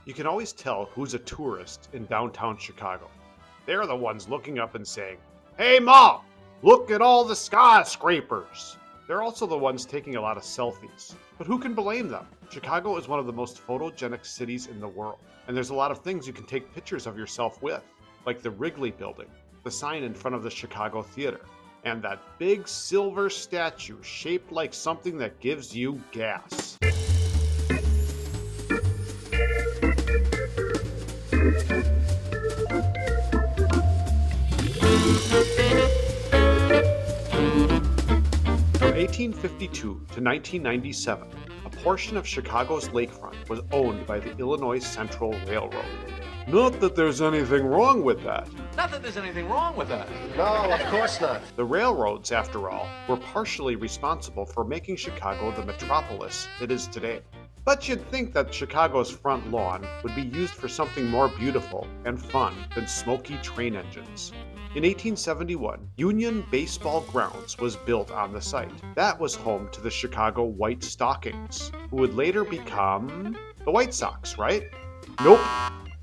You can always tell who's a tourist in downtown Chicago. They're the ones looking up and saying, "Hey Ma, look at all the skyscrapers." They're also the ones taking a lot of selfies. But who can blame them? Chicago is one of the most photogenic cities in the world. And there's a lot of things you can take pictures of yourself with, like the Wrigley Building, the sign in front of the Chicago Theater, and that big silver statue shaped like something that gives you gas. From 1852 to 1997, a portion of Chicago's Lakefront was owned by the Illinois Central Railroad. Not that there's anything wrong with that. Not that there's anything wrong with that. No, of course not. The railroads, after all, were partially responsible for making Chicago the metropolis it is today. But you'd think that Chicago's front lawn would be used for something more beautiful and fun than smoky train engines. In 1871, Union Baseball Grounds was built on the site. That was home to the Chicago White Stockings, who would later become the White Sox, right? Nope,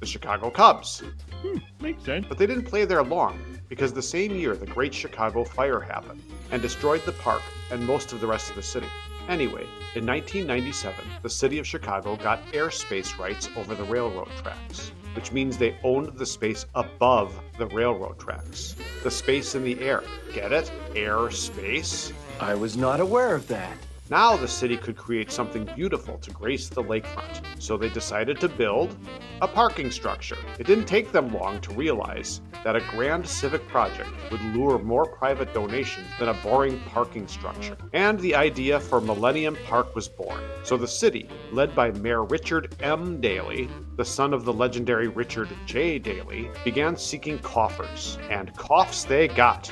the Chicago Cubs. Makes sense. But they didn't play there long, because the same year the Great Chicago Fire happened and destroyed the park and most of the rest of the city. Anyway, in 1997, the city of Chicago got airspace rights over the railroad tracks, which means they owned the space above the railroad tracks. The space in the air. Get it? Airspace? I was not aware of that. Now the city could create something beautiful to grace the lakefront, so they decided to build a parking structure. It didn't take them long to realize that a grand civic project would lure more private donations than a boring parking structure. And the idea for Millennium Park was born. So the city, led by Mayor Richard M. Daley, the son of the legendary Richard J. Daley, began seeking coffers. And coughs they got.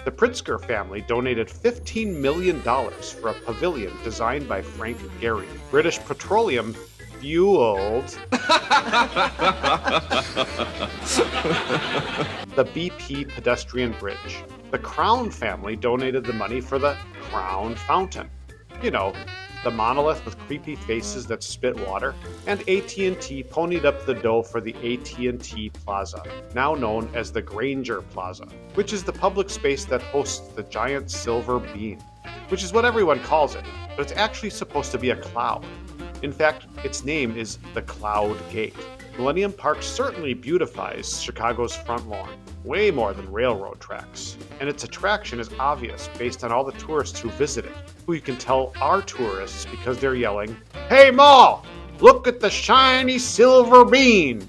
The Pritzker family donated $15 million for a pavilion designed by Frank Gehry. British Petroleum fueled the BP Pedestrian Bridge. The Crown family donated the money for the Crown Fountain. You know, the monolith with creepy faces that spit water. And AT&T ponied up the dough for the AT&T Plaza, now known as the Grainger Plaza, which is the public space that hosts the giant silver bean, which is what everyone calls it, but it's actually supposed to be a cloud. In fact, its name is the Cloud Gate. Millennium Park certainly beautifies Chicago's front lawn, way more than railroad tracks. And its attraction is obvious based on all the tourists who visit it, who you can tell are tourists because they're yelling, "Hey Ma, look at the shiny silver bean!"